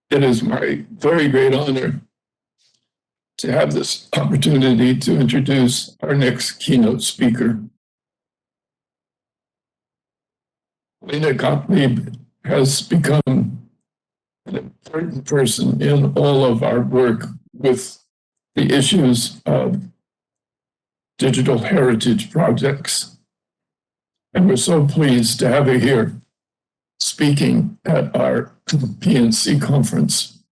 It is my very great honor to have this opportunity to introduce our next keynote speaker. Halina Gottlieb has become an important person in all of our work with the issues of digital heritage projects. And we're so pleased to have her here speaking at our PNC conference.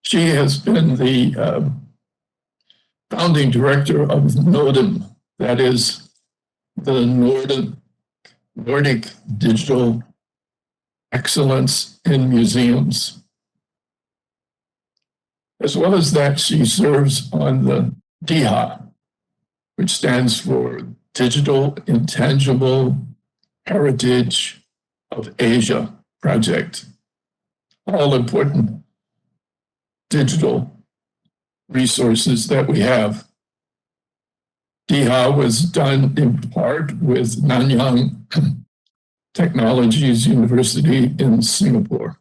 She has been the founding director of NODIM, that is the Nordic Digital Excellence in Museums. As well as that, she serves on the DIHA, which stands for Digital Intangible Heritage of Asia project. All important digital resources that we have. DIHA was done in part with Nanyang Technologies University in Singapore.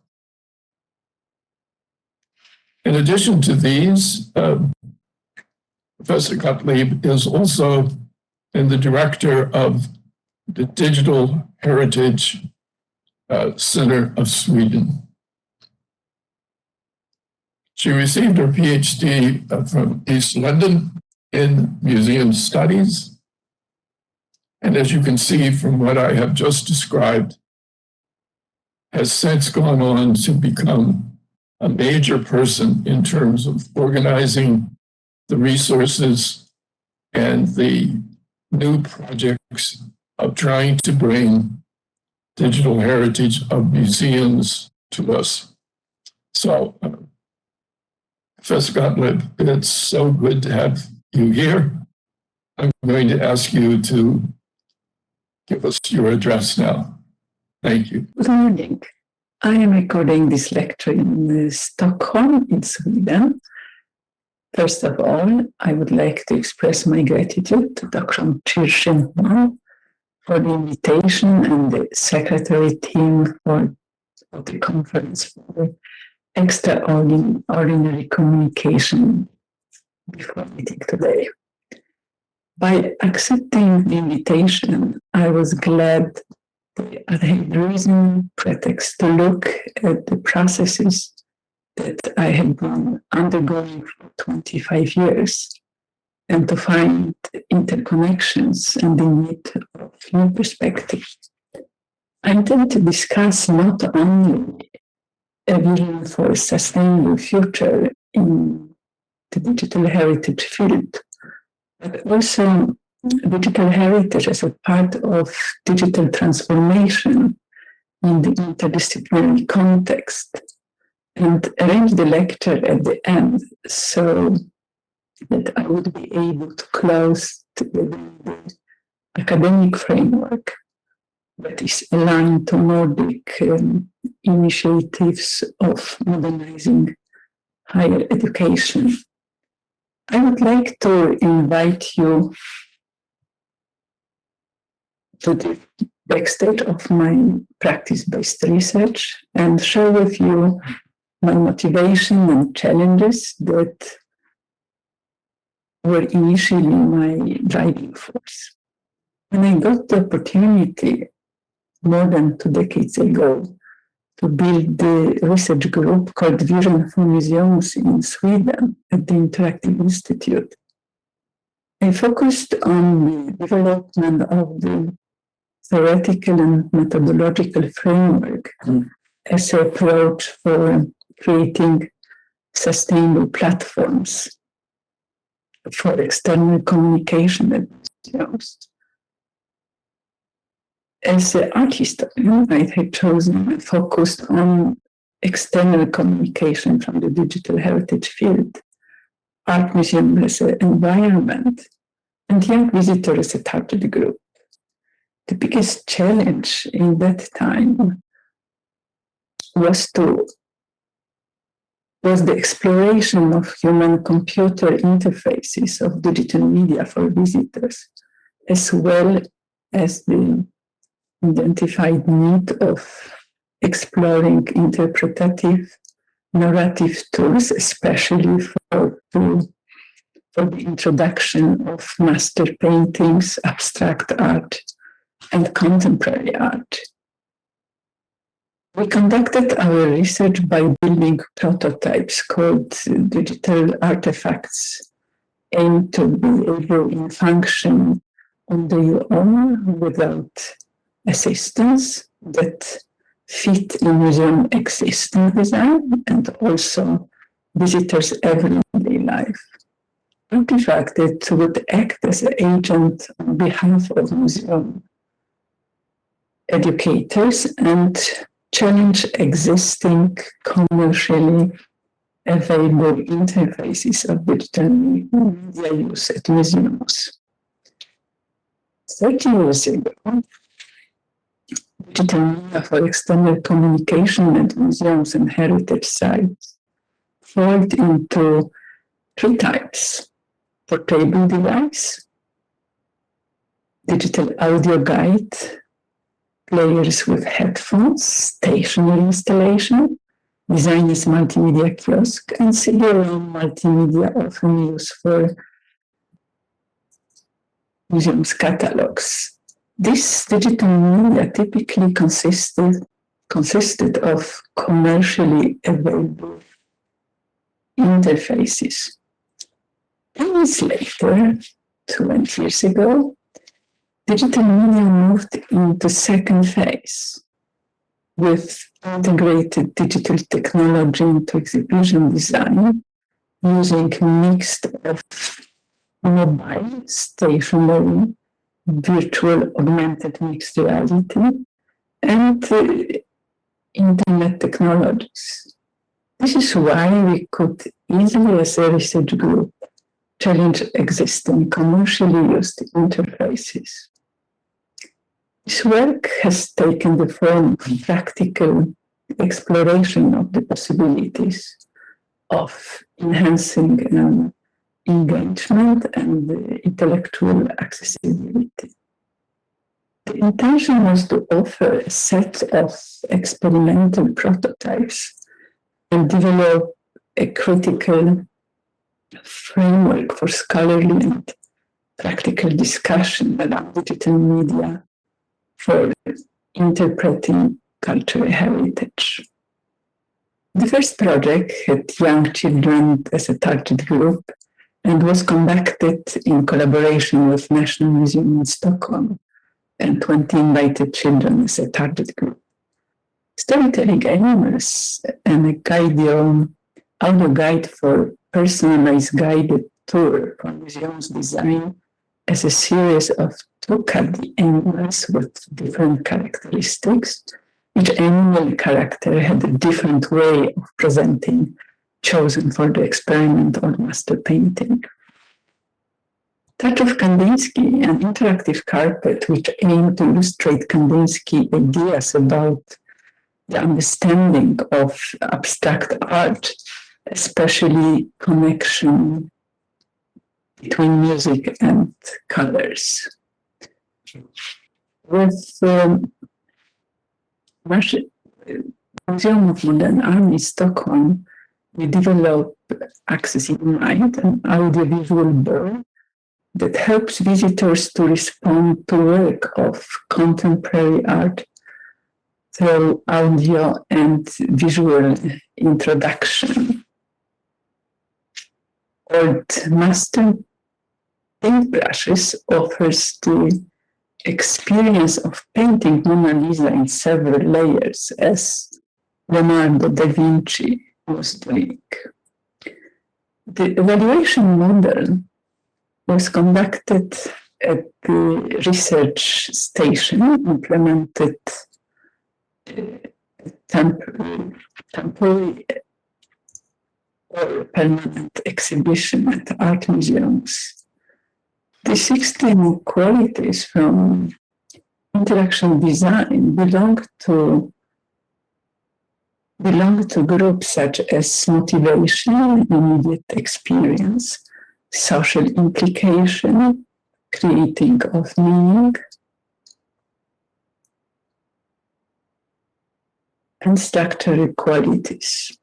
In addition to these, Professor Gottlieb is also the director of the Digital Heritage Center of Sweden. She received her PhD from East London in Museum Studies. And as you can see from what I have just described, has since gone on to become a major person in terms of organizing the resources and the new projects of trying to bring digital heritage of museums to us. So, Professor Gottlieb, it's so good to have you here. I'm going to ask you to give us your address now. Thank you. Good morning. I am recording this lecture in Stockholm, in Sweden. First of all, I would like to express my gratitude to Dr. Kirschenmann for the invitation and the secretary team for the conference for extraordinary communication before meeting today. By accepting the invitation, I was glad that I had reason, pretext to look at the processes that I have been undergoing for 25 years and to find interconnections and the need of new perspectives. I intend to discuss not only a vision for a sustainable future in the digital heritage field, but also digital heritage as a part of digital transformation in the interdisciplinary context, and arrange the lecture at the end so that I would be able to close the academic framework that is aligned to Nordic initiatives of modernizing higher education. I would like to invite you to the backstage of my practice-based research and share with you my motivation and challenges that were initially my driving force. When I got the opportunity more than 2 decades ago to build the research group called Vision for Museums in Sweden at the Interactive Institute, I focused on the development of the theoretical and methodological framework as an approach for creating sustainable platforms for external communication at museums. As an art historian, I had chosen and focused on external communication from the digital heritage field, art museum as an environment, and young visitors as a target group. The biggest challenge in that time was the exploration of human-computer interfaces of digital media for visitors, as well as the identified need of exploring interpretative narrative tools, especially for the introduction of master paintings, abstract art, and contemporary art. We conducted our research by building prototypes called digital artifacts, aimed to be able to function on their own without assistance, that fit in museum existing design and also visitors' everyday life. Artifact that would act as an agent on behalf of museum educators and challenge existing commercially available interfaces of digital media use at museums. 30 years ago, digital media for external communication at museums and heritage sites fall into three types: portable device, digital audio guide, players with headphones, stationary installation, design as multimedia kiosk, and CD-ROM multimedia often used for museums' catalogs. This digital media typically consisted of commercially available interfaces. 10 years later, 20 years ago, digital media moved into second phase with integrated digital technology into exhibition design using a mix of mobile, stationary, virtual, augmented mixed reality, and internet technologies. This is why we could easily, as a research group, challenge existing commercially used interfaces. This work has taken the form of practical exploration of the possibilities of enhancing engagement and intellectual accessibility. The intention was to offer a set of experimental prototypes and develop a critical framework for scholarly and practical discussion around digital media for interpreting cultural heritage. The first project had young children as a target group and was conducted in collaboration with National Museum in Stockholm and 20 invited children as a target group. Storytelling animals and a audio guide for personalized guided tour for museums design as a series of 2D animals with different characteristics. Each animal character had a different way of presenting, chosen for the experiment or master painting. Touch of Kandinsky, an interactive carpet which aimed to illustrate Kandinsky ideas about the understanding of abstract art, especially connection between music and colors. With Museum of Modern Art in Stockholm, we developed Access in Mind, an audiovisual board that helps visitors to respond to work of contemporary art through audio and visual introduction. Old Master Paintbrushes offers the experience of painting Mona Lisa in several layers, as Leonardo da Vinci was doing. The evaluation model was conducted at the research station, implemented temporary or permanent exhibition at art museums. The 16 qualities from interaction design belong to groups such as motivation, immediate experience, social implication, creating of meaning, and structural qualities.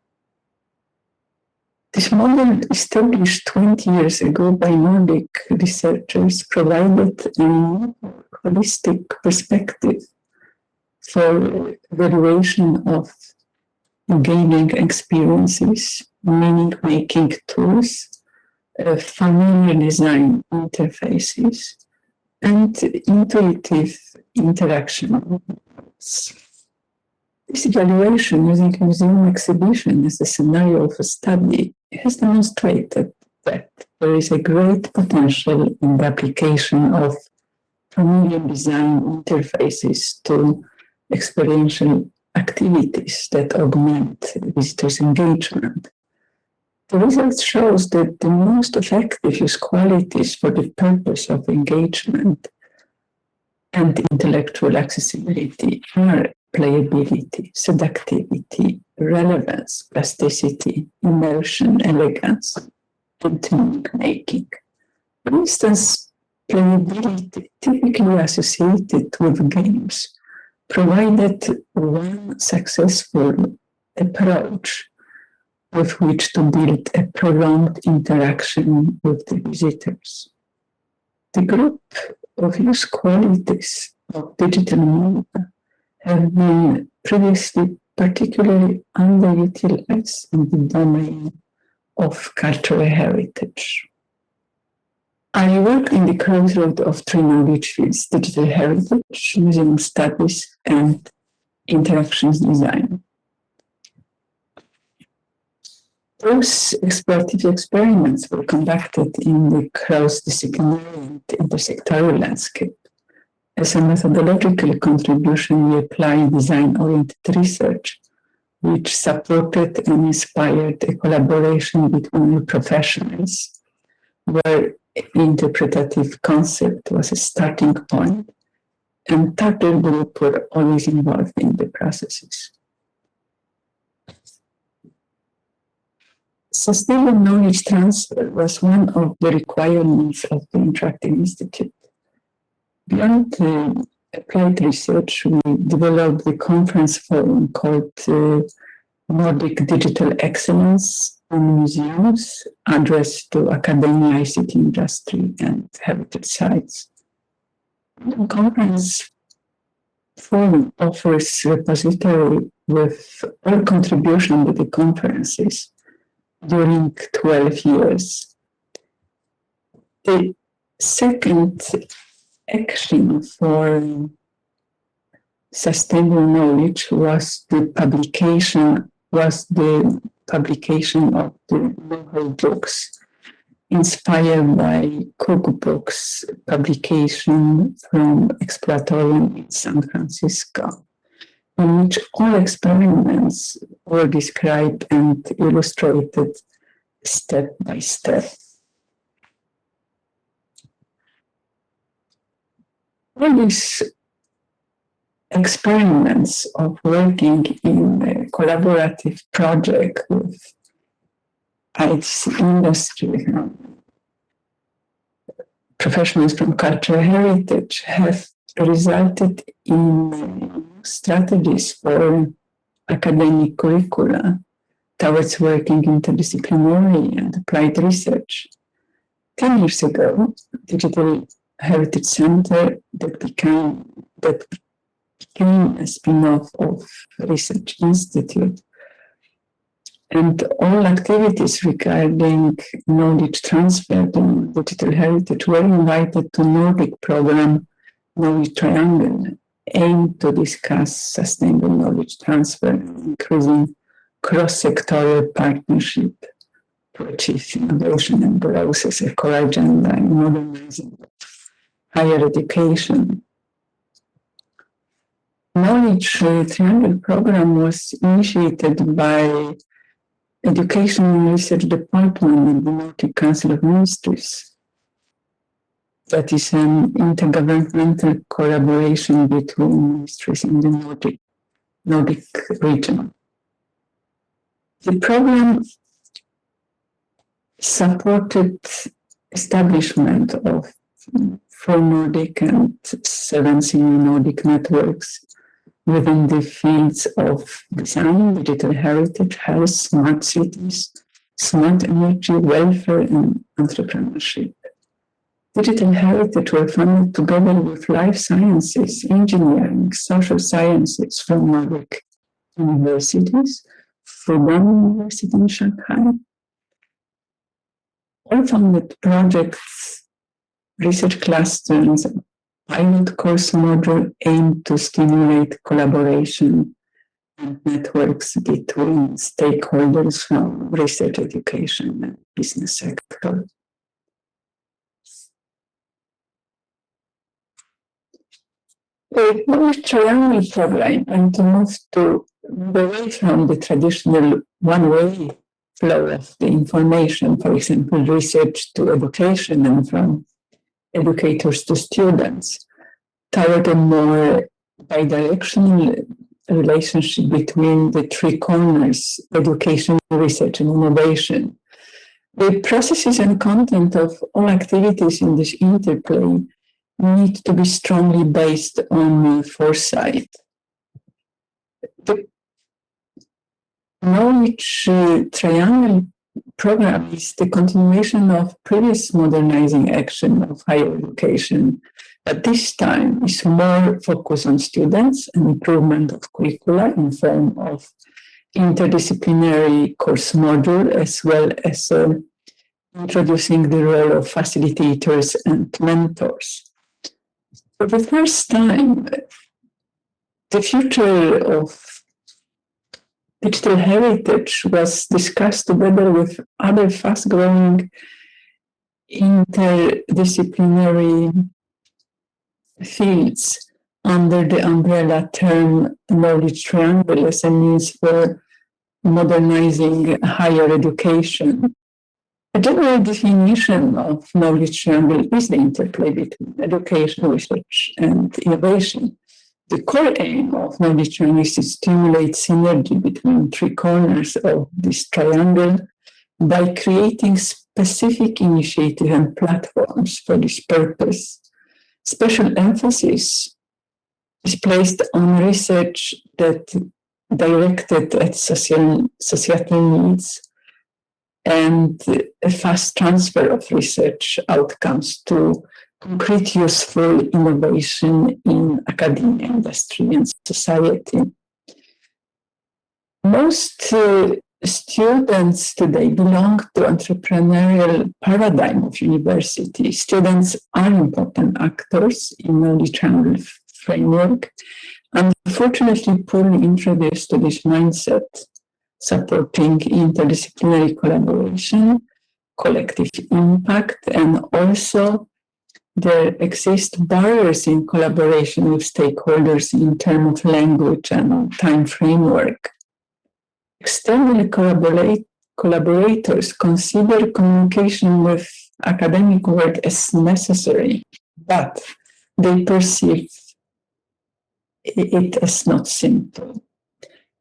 This model, established 20 years ago by Nordic researchers, provided a holistic perspective for evaluation of engaging experiences, meaning-making tools, familiar design interfaces, and intuitive interaction. This evaluation using a museum exhibition as a scenario of a study has demonstrated that there is a great potential in the application of familiar design interfaces to experiential activities that augment visitors' engagement. The result shows that the most effective use qualities for the purpose of engagement and intellectual accessibility are playability, seductivity, relevance, plasticity, immersion, elegance, and meaning-making. For instance, playability, typically associated with games, provided one successful approach with which to build a prolonged interaction with the visitors. The group of use qualities of digital media have been previously particularly underutilized in the domain of cultural heritage. I work in the crossroad of three knowledge fields: digital heritage, museum studies, and interactions design. Those explorative experiments were conducted in the cross-disciplinary and intersectoral landscape. As a methodological contribution, we applied design-oriented research, which supported and inspired a collaboration between professionals, where interpretative concept was a starting point, and target group were always involved in the processes. Sustainable knowledge transfer was one of the requirements of the Interactive Institute. Beyond applied research, we developed the conference forum called Nordic Digital Excellence in Museums, addressed to academia, ICT industry, and heritage sites. The conference forum offers repository with all contribution to the conferences during 12 years. The second action for sustainable knowledge was the publication of the know-how books, inspired by cookbooks publication from Exploratorium in San Francisco, in which all experiments were described and illustrated step by step. All these experiments of working in a collaborative project with ICT industry, professionals from cultural heritage, have resulted in strategies for academic curricula towards working interdisciplinary and applied research. 10 years ago, Digital Heritage Center that became a spin-off of Research Institute, and all activities regarding knowledge transfer to digital heritage were invited to Nordic program Knowledge Triangle, aimed to discuss sustainable knowledge transfer, increasing cross-sectorial partnership to achieve innovation and growth as a core agenda in modernizing higher education. Knowledge Triangle program was initiated by Education and Research Department in the Nordic Council of Ministries. That is an intergovernmental collaboration between ministries in the Nordic region. The program supported establishment of 4 Nordic and 7 senior Nordic networks within the fields of design, digital heritage, health, smart cities, smart energy, welfare, and entrepreneurship. Digital heritage were funded together with life sciences, engineering, social sciences from Nordic universities, Fudan University in Shanghai. All funded projects, research clusters, pilot course module aimed to stimulate collaboration and networks between stakeholders from research, education, and business sector. The Knowledge Triangle program and to move away from the traditional one-way flow of the information, for example, research to education and from educators to students, toward a more bidirectional relationship between the three corners, education, research, and innovation. The processes and content of all activities in this interplay need to be strongly based on foresight. The Knowledge Triangle program is the continuation of previous modernizing action of higher education, but this time is more focused on students and improvement of curricula in form of interdisciplinary course module, as well as introducing the role of facilitators and mentors. For the first time, the future of digital heritage was discussed together with other fast-growing interdisciplinary fields under the umbrella term Knowledge Triangle as a means for modernizing higher education. A general definition of Knowledge Triangle is the interplay between education, research, and innovation. The core aim of Knowledge Triangle is to stimulate synergy between three corners of this triangle by creating specific initiatives and platforms for this purpose. Special emphasis is placed on research that directed at societal needs and a fast transfer of research outcomes to concrete useful innovation in academia, industry, and society. Most students today belong to entrepreneurial paradigm of university. Students are important actors in Knowledge Triangle framework, and unfortunately poorly introduced to this mindset, supporting interdisciplinary collaboration, collective impact, and also there exist barriers in collaboration with stakeholders in terms of language and time framework. External collaborators consider communication with academic work as necessary, but they perceive it as not simple.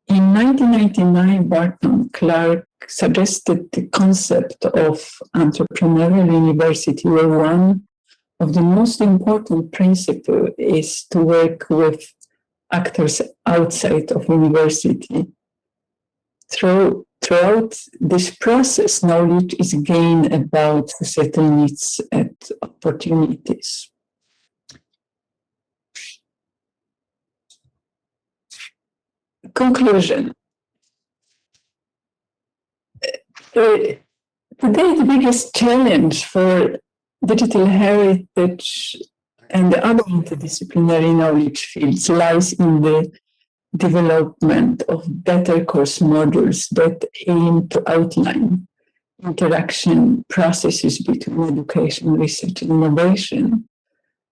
In 1999, Barton Clark suggested the concept of entrepreneurial university, where one of the most important principles is to work with actors outside of university. Throughout this process, knowledge is gained about societal needs and opportunities. Conclusion. Today, the biggest challenge for digital heritage and the other interdisciplinary knowledge fields lies in the development of better course modules that aim to outline interaction processes between education, research, and innovation,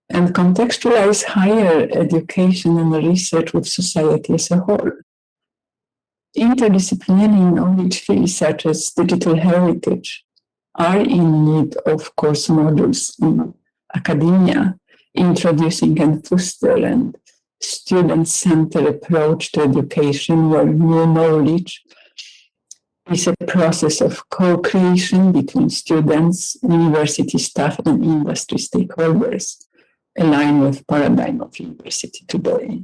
and contextualize higher education and research with society as a whole. Interdisciplinary knowledge fields such as digital heritage are in need of course modules in academia, introducing and foster and student-centered approach to education, where new knowledge is a process of co-creation between students, university staff, and industry stakeholders, aligned with paradigm of university today.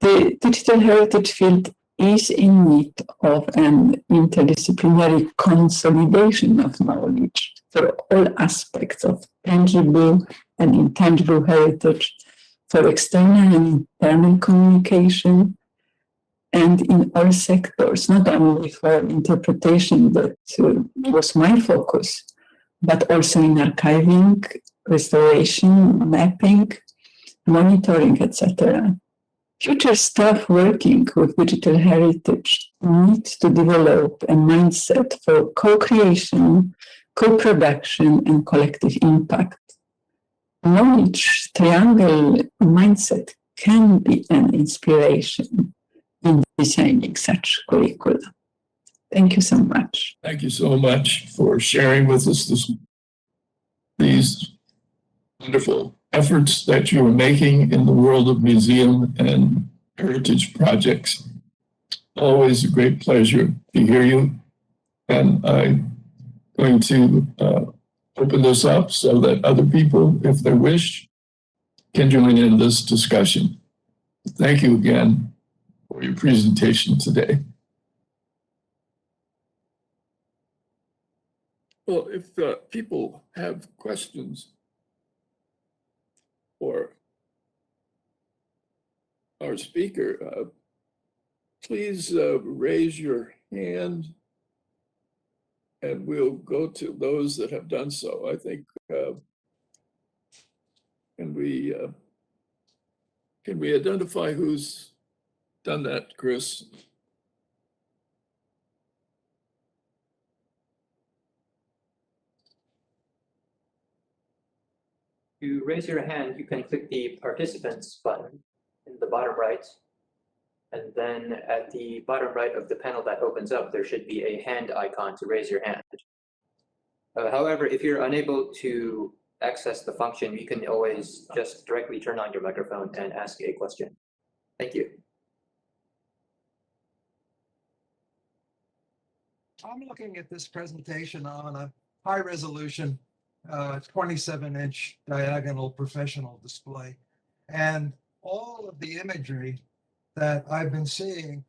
The digital heritage field is in need of an interdisciplinary consolidation of knowledge for all aspects of tangible and intangible heritage, for external and internal communication, and in all sectors, not only for interpretation that was my focus, but also in archiving, restoration, mapping, monitoring, etc. Future staff working with digital heritage needs to develop a mindset for co-creation, co-production, and collective impact. Knowledge triangle mindset can be an inspiration in designing such curricula. Thank you so much. Thank you so much for sharing with us these wonderful efforts that you are making in the world of museum and heritage projects. Always a great pleasure to hear you. And I'm going to open this up so that other people, if they wish, can join in this discussion. Thank you again for your presentation today. Well, if people have questions for our speaker, please raise your hand and we'll go to those that have done so. I think, can we identify who's done that, Chris? To raise your hand, you can click the participants button in the bottom right. And then at the bottom right of the panel that opens up, there should be a hand icon to raise your hand. However, if you're unable to access the function, you can always just directly turn on your microphone and ask a question. Thank you. I'm looking at this presentation on a high resolution 27-inch diagonal professional display. And all of the imagery that I've been seeing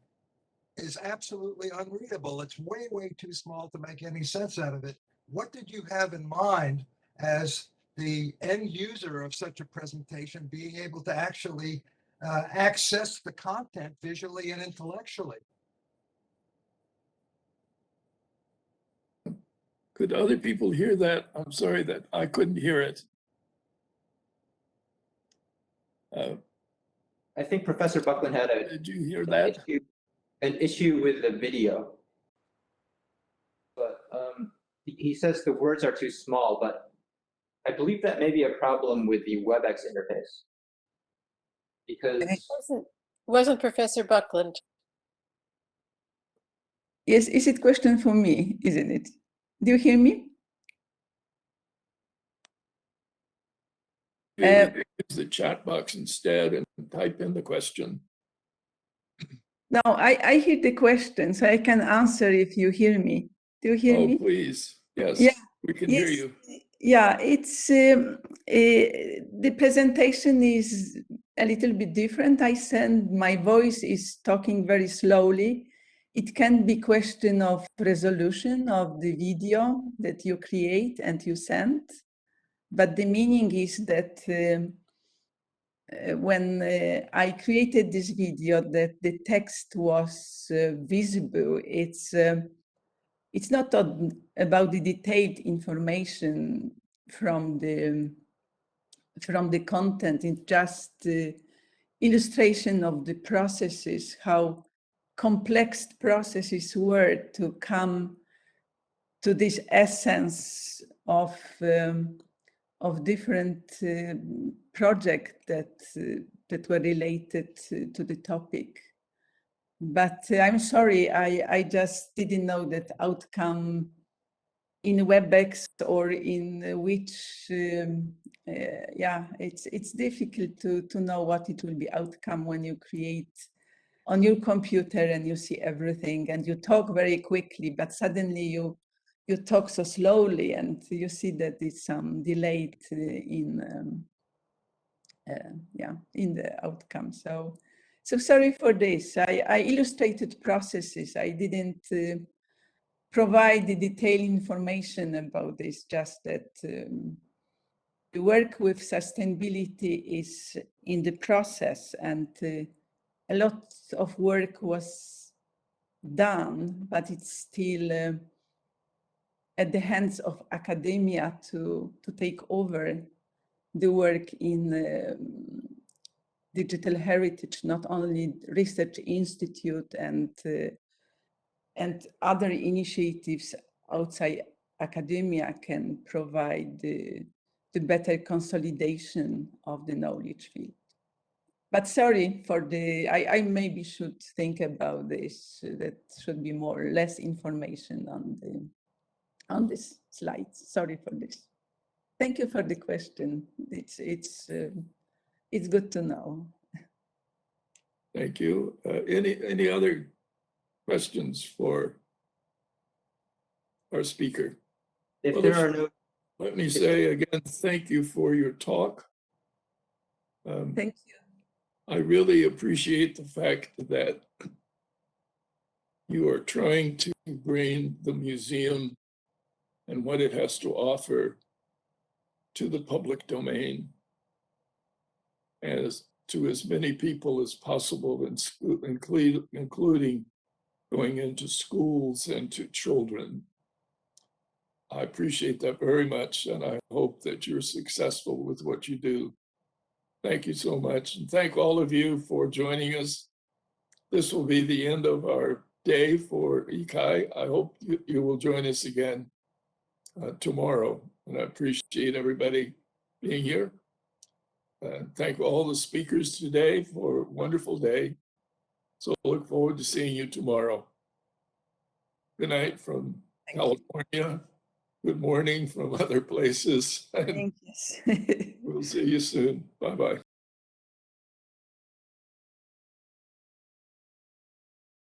is absolutely unreadable. It's way, way too small to make any sense out of it. What did you have in mind as the end user of such a presentation, being able to actually access the content visually and intellectually? Could other people hear that? I'm sorry that I couldn't hear it. I think Professor Buckland had Did you hear that? An issue with the video. But he says the words are too small, but I believe that may be a problem with the WebEx interface. Because it wasn't Professor Buckland. Yes, is it question for me, isn't it? Do you hear me? Use the chat box instead and type in the question. No, I hear the question, so I can answer if you hear me. Do you hear me? Oh, please. Yes, Yeah. we can hear you. Yeah, it's the presentation is a little bit different. My voice is talking very slowly. It can be question of resolution of the video that you create and you send. But the meaning is that when I created this video, that the text was visible. It's not about the detailed information from the content. It's just the illustration of the processes, how complex processes were to come to this essence of different projects that were related to the topic. But I'm sorry, I just didn't know that outcome in WebEx or in which, yeah, it's difficult to know what it will be outcome when you create on your computer and you see everything and you talk very quickly, but suddenly you talk so slowly and you see that it's delayed in the outcome. So So sorry for this. I illustrated processes. I didn't provide the detailed information about this, just that the work with sustainability is in the process, and a lot of work was done, but it's still at the hands of academia to take over the work in digital heritage, not only research institute and other initiatives outside academia can provide the better consolidation of the knowledge field. But sorry for I maybe should think about this. That should be more or less information on this slide. Sorry for this. Thank you for the question. It's good to know. Thank you. Any other questions for our speaker? If Well, there are no, Let me say again, thank you for your talk. Thank you. I really appreciate the fact that you are trying to bring the museum and what it has to offer to the public domain as to as many people as possible, including going into schools and to children. I appreciate that very much, and I hope that you're successful with what you do. Thank you so much, and thank all of you for joining us. This will be the end of our day for ECAI. I hope you will join us again tomorrow, and I appreciate everybody being here. Thank all the speakers today for a wonderful day. So look forward to seeing you tomorrow. Good night from California. Good morning from other places. And Thank you. we'll see you soon. Bye-bye.